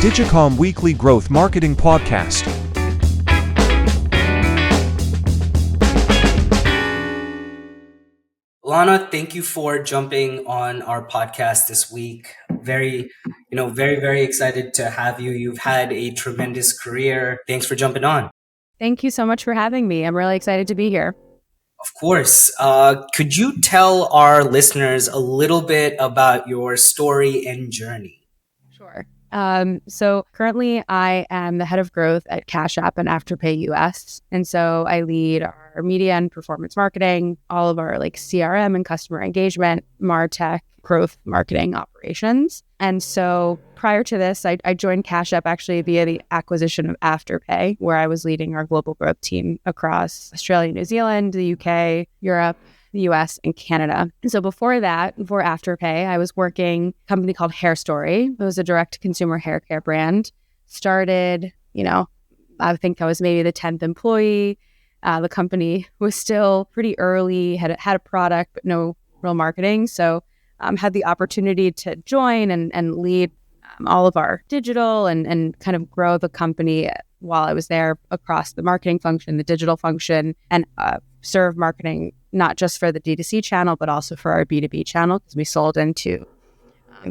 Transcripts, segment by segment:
Digicom Weekly Growth Marketing Podcast. Alanna, thank you for jumping on our podcast this week. Very excited to have you. You've had a tremendous career. Thanks for jumping on. Thank you so much for having me. I'm really excited to be here. Of course. Could you tell our listeners a little bit about your story and journey? Sure. So currently I am the head of growth at Cash App and Afterpay US. And so I lead our media and performance marketing, all of our CRM and customer engagement, MarTech, growth marketing operations. And so prior to this, I joined Cash App actually via the acquisition of Afterpay, where I was leading our global growth team across Australia, New Zealand, the UK, Europe, the US, and Canada. And so before Afterpay, I was working a company called Hair Story. It was a direct-to-consumer hair care brand. Started, I think I was maybe the 10th employee. The company was still pretty early, had a product, but no real marketing. So had the opportunity to join and lead all of our digital and kind of grow the company while I was there across the marketing function, the digital function, and serve marketing not just for the DTC channel, but also for our B2B channel, because we sold into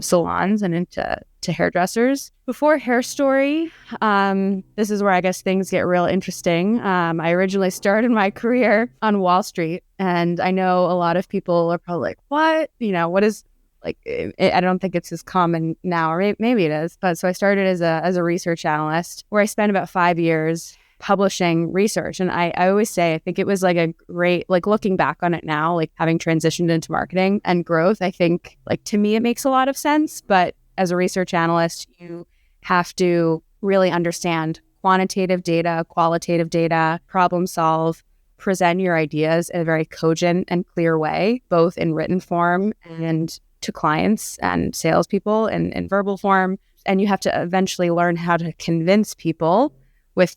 salons and into hairdressers. Before Hair Story, this is where I guess things get real interesting. I originally started my career on Wall Street, and I know a lot of people are probably like, what? What is, I don't think it's as common now, or maybe it is. But so I started as a research analyst, where I spent about 5 years publishing research. And I always say, I think it was a great, looking back on it now, having transitioned into marketing and growth, I think to me, it makes a lot of sense. But as a research analyst, you have to really understand quantitative data, qualitative data, problem solve, present your ideas in a very cogent and clear way, both in written form and to clients and salespeople in verbal form. And you have to eventually learn how to convince people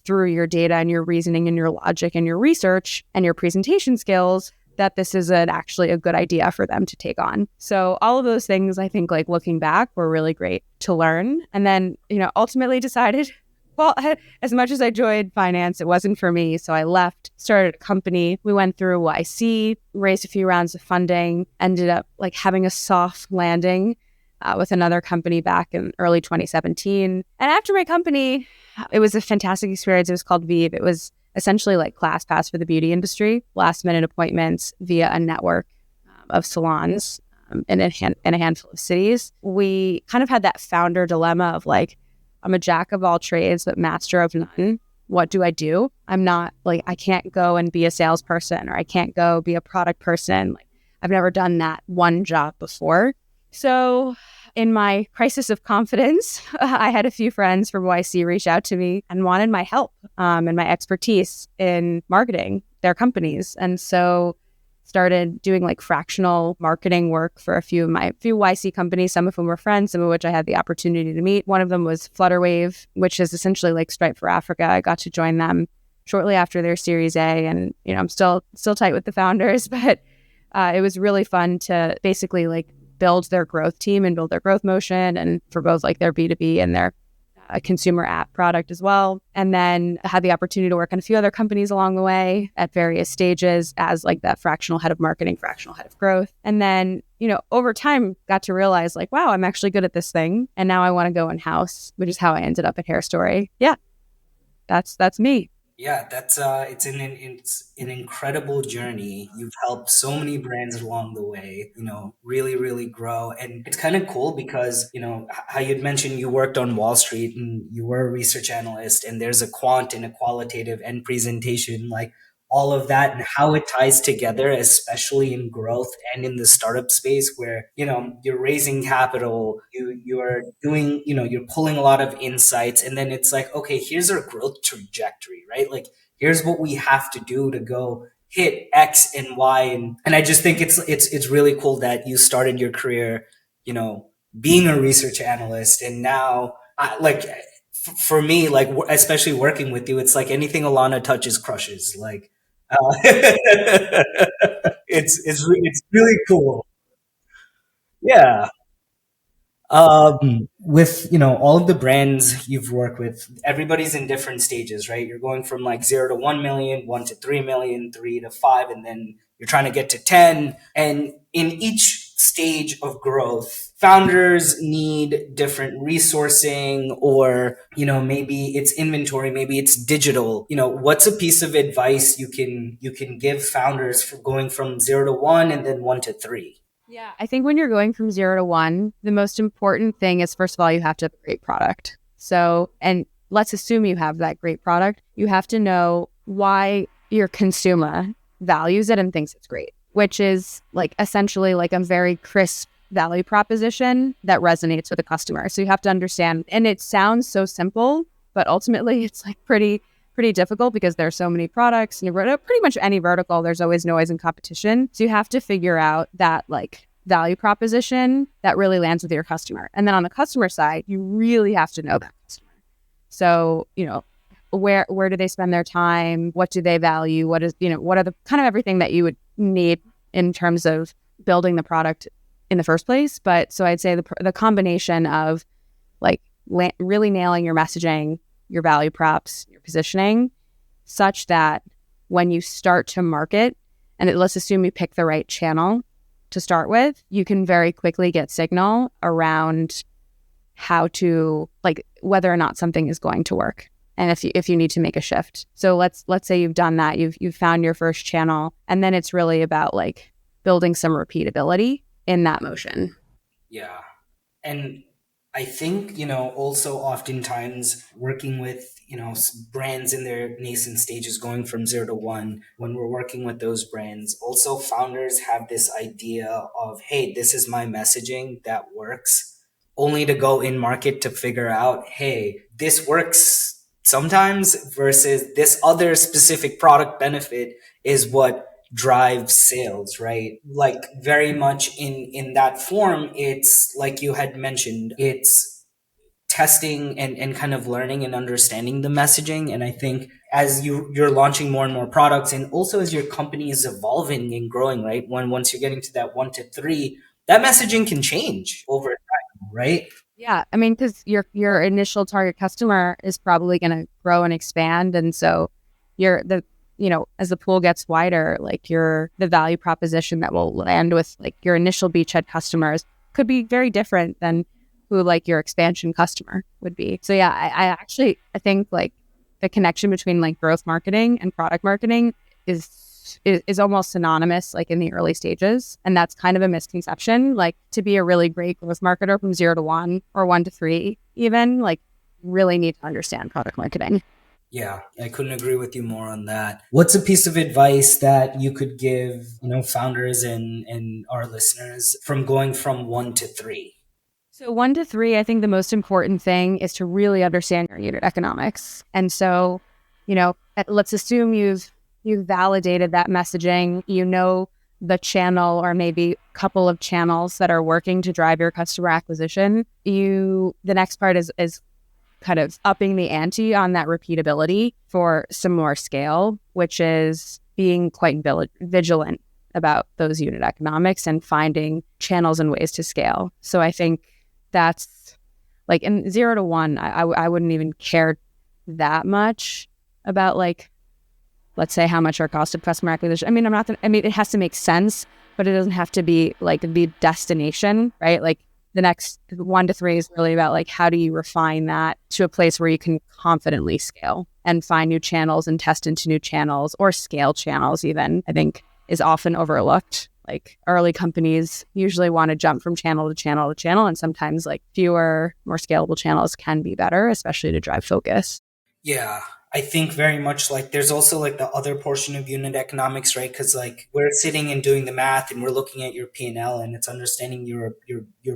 through your data and your reasoning and your logic and your research and your presentation skills that this is actually a good idea for them to take on. So all of those things, I think, looking back, were really great to learn. And then, ultimately decided, well, as much as I enjoyed finance, it wasn't for me. So I left, started a company. We went through YC, raised a few rounds of funding, ended up having a soft landing with another company back in early 2017. And after my company, it was a fantastic experience. It was called Vive. It was essentially ClassPass for the beauty industry, last minute appointments via a network of salons in a handful of cities. We kind of had that founder dilemma of I'm a jack of all trades, but master of none. What do I do? I'm not I can't go and be a salesperson, or I can't go be a product person. I've never done that one job before. So in my crisis of confidence, I had a few friends from YC reach out to me and wanted my help and my expertise in marketing their companies. And so started doing fractional marketing work for a few YC companies, some of whom were friends, some of which I had the opportunity to meet. One of them was Flutterwave, which is essentially Stripe for Africa. I got to join them shortly after their Series A, and I'm still tight with the founders, but it was really fun to basically build their growth team and build their growth motion, and for both their B2B and their consumer app product as well. And then I had the opportunity to work on a few other companies along the way at various stages as that fractional head of marketing, fractional head of growth. And then, over time got to realize wow, I'm actually good at this thing. And now I want to go in-house, which is how I ended up at Hair Story. Yeah, that's me. Yeah, that's it's an incredible journey. You've helped so many brands along the way, really, really grow. And it's kind of cool because, how you'd mentioned you worked on Wall Street and you were a research analyst, and there's a quant and a qualitative and presentation, all of that and how it ties together, especially in growth and in the startup space where, you're raising capital, you're doing, you're pulling a lot of insights, and then it's okay, here's our growth trajectory, right? Here's what we have to do to go hit X and Y. And I just think it's really cool that you started your career, being a research analyst. And now for me, especially working with you, it's anything Alanna touches crushes. It's really cool. Yeah. With all of the brands you've worked with, everybody's in different stages, right? You're going from like 0 to 1 million, 1 to 3 million, 3 to 5, and then you're trying to get to 10. And in each stage of growth, founders need different resourcing, or maybe it's inventory, maybe it's digital. What's a piece of advice you can give founders for going from 0 to 1 and then 1 to 3? Yeah, I think when you're going from 0 to 1, the most important thing is, first of all, you have to have a great product. So, and let's assume you have that great product. You have to know why your consumer values it and thinks it's great, which is like essentially like a very crisp value proposition that resonates with the customer. So you have to understand, and it sounds so simple, but ultimately it's like pretty difficult because there's so many products, and pretty much any vertical, there's always noise and competition. So you have to figure out that like value proposition that really lands with your customer. And then on the customer side, you really have to know that customer. So, where do they spend their time? What do they value? What are the kind of everything that you would need in terms of building the product in the first place. But so I'd say the combination of like really nailing your messaging, your value props, your positioning, such that when you start to market, and let's assume you pick the right channel to start with, you can very quickly get signal around how to, like, whether or not something is going to work, and if you need to make a shift. So let's say you've done that, you've found your first channel, and then it's really about like building some repeatability in that motion. Yeah. And I think, also oftentimes working with, brands in their nascent stages, going from 0 to 1, when we're working with those brands, also founders have this idea of, hey, this is my messaging that works, only to go in market to figure out, hey, this works sometimes versus this other specific product benefit is what drives sales, right? Like very much in that form, it's like you had mentioned, it's testing and kind of learning and understanding the messaging. And I think as you're launching more and more products, and also as your company is evolving and growing, right, once you're getting to that 1 to 3, that messaging can change over time, right? Yeah, I mean, because your initial target customer is probably going to grow and expand, and so as the pool gets wider, like the value proposition that will land with like your initial beachhead customers could be very different than who like your expansion customer would be. So yeah, I think like the connection between like growth marketing and product marketing is almost synonymous, like in the early stages. And that's kind of a misconception. Like, to be a really great growth marketer from 0 to 1 or 1 to 3, even, like, really need to understand product marketing. Yeah, I couldn't agree with you more on that. What's a piece of advice that you could give, founders and our listeners from going from 1 to 3? So 1 to 3, I think the most important thing is to really understand your unit economics. And so, let's assume you've validated that messaging, the channel or maybe a couple of channels that are working to drive your customer acquisition. The next part is kind of upping the ante on that repeatability for some more scale, which is being quite vigilant about those unit economics and finding channels and ways to scale. So I think that's like in 0 to 1, I wouldn't even care that much about like, let's say how much our cost of customer acquisition. I mean, it has to make sense, but it doesn't have to be like the destination, right? Like the next 1 to 3 is really about like, how do you refine that to a place where you can confidently scale and find new channels and test into new channels, or scale channels even, I think is often overlooked. Like early companies usually want to jump from channel to channel to channel. And sometimes like fewer, more scalable channels can be better, especially to drive focus. Yeah, I think very much like there's also like the other portion of unit economics, right? Because like we're sitting and doing the math and we're looking at your P&L, and it's understanding your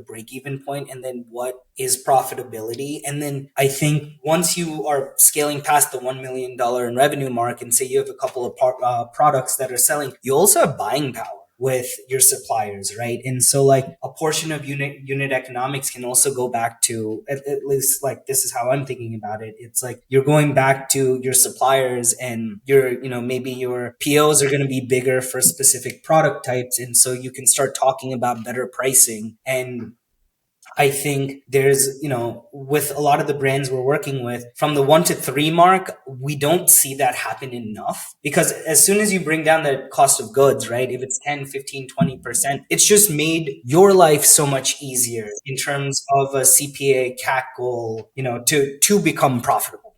break even point, and then what is profitability. And then I think once you are scaling past the $1 million in revenue mark, and say you have a couple of products that are selling, you also have buying power with your suppliers, right? And so like a portion of unit economics can also go back to, at least like this is how I'm thinking about it. It's like you're going back to your suppliers, and maybe your POs are going to be bigger for specific product types. And so you can start talking about better pricing and I think there's, with a lot of the brands we're working with, from the 1 to 3 mark, we don't see that happen enough, because as soon as you bring down the cost of goods, right? If it's 10, 15, 20%, it's just made your life so much easier in terms of a CPA CAC goal, to become profitable.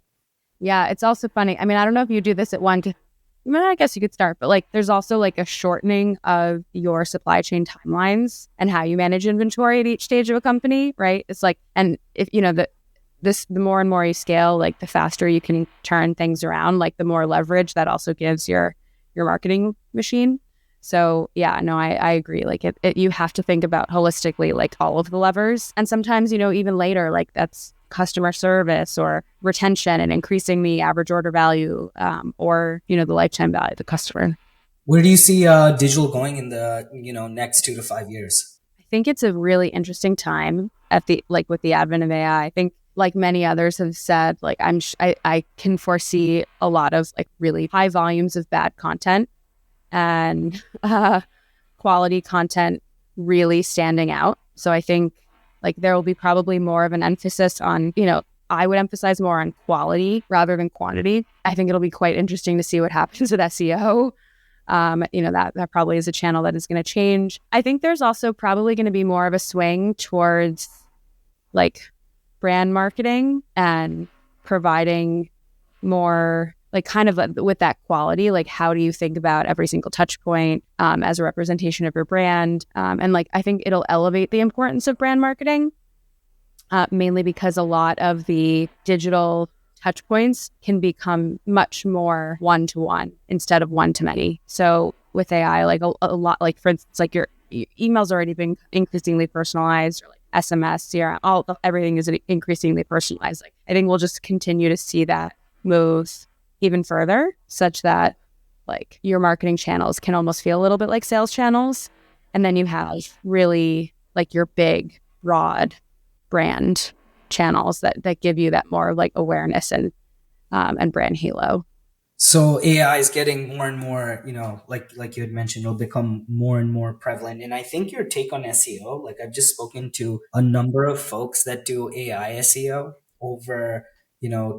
Yeah, it's also funny. I mean, I don't know if you do this at one. I mean, I guess you could start, but like there's also like a shortening of your supply chain timelines and how you manage inventory at each stage of a company, right? It's like, and if the more and more you scale, like the faster you can turn things around, like the more leverage that also gives your marketing machine. So yeah, no, I agree. Like you have to think about holistically, like all of the levers. And sometimes, even later, like that's customer service or retention and increasing the average order value, or, the lifetime value of the customer. Where do you see digital going in the, next 2 to 5 years? I think it's a really interesting time with the advent of AI. I think like many others have said, like I can foresee a lot of like really high volumes of bad content and quality content really standing out. So I think like there will be probably more of an emphasis on, I would emphasize more on quality rather than quantity. I think it'll be quite interesting to see what happens with SEO. That probably is a channel that is going to change. I think there's also probably going to be more of a swing towards like brand marketing and providing more like kind of with that quality, like how do you think about every single touch point as a representation of your brand? And like, I think it'll elevate the importance of brand marketing, mainly because a lot of the digital touch points can become much more one-to-one instead of one-to-many. So with AI, like a lot, like for instance, like your email's already been increasingly personalized, or like SMS, CRM, everything is increasingly personalized. Like I think we'll just continue to see that move even further, such that like your marketing channels can almost feel a little bit like sales channels. And then you have really like your big, broad brand channels that give you that more like awareness and brand halo. So AI is getting more and more, like you had mentioned, it'll become more and more prevalent. And I think your take on SEO, like I've just spoken to a number of folks that do AI SEO over,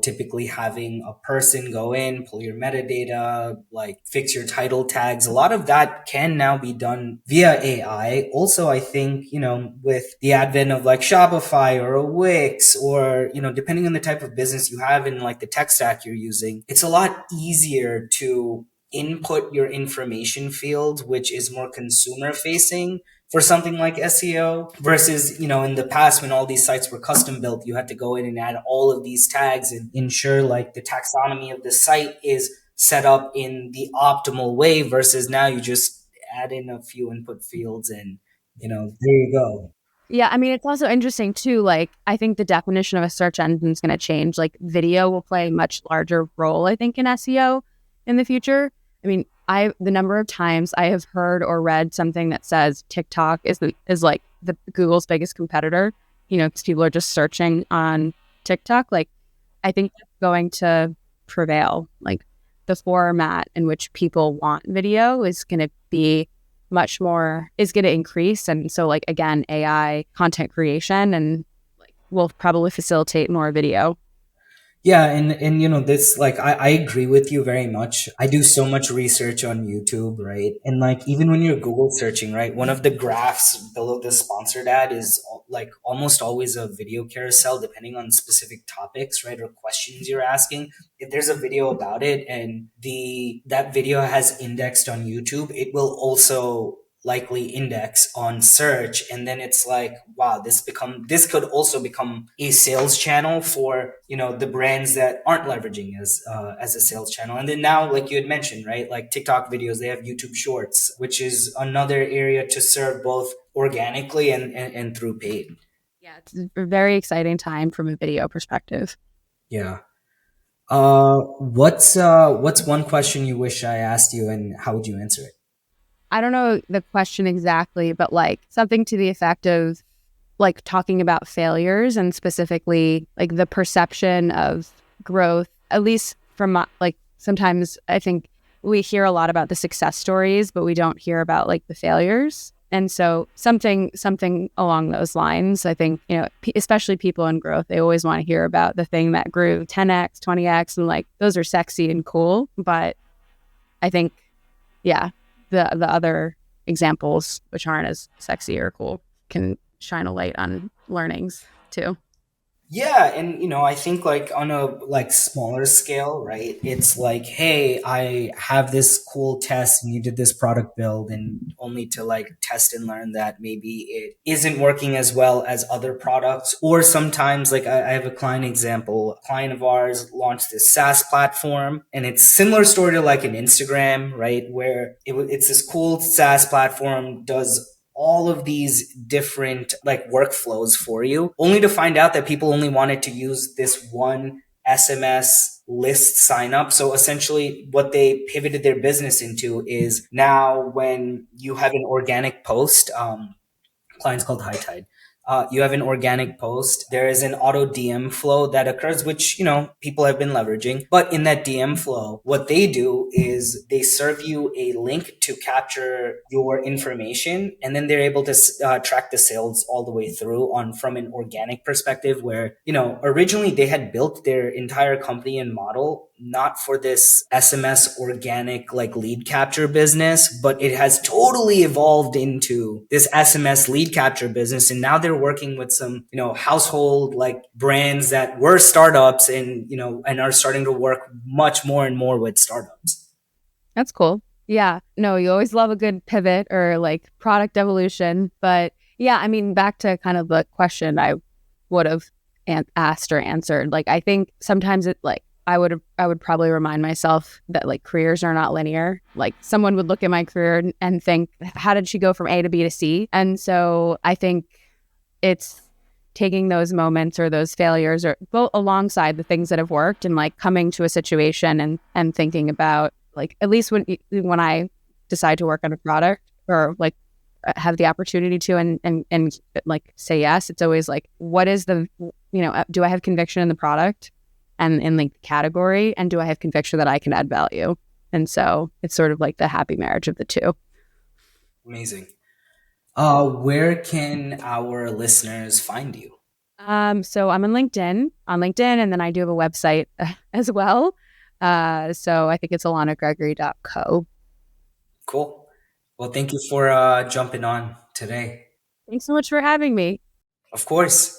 typically having a person go in, pull your metadata, like fix your title tags. A lot of that can now be done via AI. Also, I think, with the advent of like Shopify or a Wix, or, depending on the type of business you have and like the tech stack you're using, it's a lot easier to input your information field, which is more consumer facing, for something like SEO versus, in the past when all these sites were custom built, you had to go in and add all of these tags and ensure like the taxonomy of the site is set up in the optimal way, versus now you just add in a few input fields and, there you go. Yeah, I mean, it's also interesting too. Like, I think the definition of a search engine is going to change. Like, video will play a much larger role, I think, in SEO in the future. I mean, the number of times I have heard or read something that says TikTok is like the Google's biggest competitor, because people are just searching on TikTok. Like, I think that's going to prevail. Like, the format in which people want video is going to increase. And so like, again, AI content creation and like will probably facilitate more video. Yeah, and this, like, I agree with you very much. I do so much research on YouTube, right? And like even when you're Google searching, right, one of the graphs below the sponsored ad is like almost always a video carousel, depending on specific topics, right, or questions you're asking. If there's a video about it and that video has indexed on YouTube, it will also likely index on search. And then it's like, wow, this could also become a sales channel for, the brands that aren't leveraging as a sales channel. And then now, like you had mentioned, right, like TikTok videos, they have YouTube shorts, which is another area to serve both organically and through paid. Yeah, it's a very exciting time from a video perspective. Yeah. What's one question you wish I asked you, and how would you answer it? I don't know the question exactly, but like something to the effect of like talking about failures and specifically like the perception of growth, at least from like sometimes I think we hear a lot about the success stories, but we don't hear about like the failures. And so something along those lines. I think, especially people in growth, they always want to hear about the thing that grew 10x, 20x, and like those are sexy and cool. But I think, yeah, the other examples, which aren't as sexy or cool, can shine a light on learnings too. Yeah, and I think like on a like smaller scale, right? It's like, hey, I have this cool test and you did this product build, and only to like test and learn that maybe it isn't working as well as other products. Or sometimes like I have a client example. A client of ours launched this SaaS platform, and it's similar story to like an Instagram, right? Where it's this cool SaaS platform, does all of these different like workflows for you, only to find out that people only wanted to use this one SMS list sign up. So essentially what they pivoted their business into is now when you have an organic post, client's called High Tide. You have an organic post. There is an auto DM flow that occurs, which, people have been leveraging. But in that DM flow, what they do is they serve you a link to capture your information. And then they're able to track the sales all the way through on from an organic perspective where, originally they had built their entire company and model not for this SMS organic like lead capture business, but it has totally evolved into this SMS lead capture business. And now they're working with some, household like brands that were startups and are starting to work much more and more with startups. That's cool. Yeah. No, you always love a good pivot or like product evolution. But yeah, I mean, back to kind of the question I would have asked or answered. Like, I think sometimes it like, I would probably remind myself that like careers are not linear. Like someone would look at my career and think, how did she go from A to B to C? And so I think it's taking those moments or those failures or both alongside the things that have worked and like coming to a situation and thinking about like, at least when I decide to work on a product or like have the opportunity to and like say yes, it's always like, what is the, do I have conviction in the product and in the category, and do I have conviction that I can add value? And so it's sort of like the happy marriage of the two. Amazing. Where can our listeners find you? So I'm on LinkedIn, and then I do have a website as well. So I think it's alannagregory.co. Cool. Well, thank you for jumping on today. Thanks so much for having me. Of course.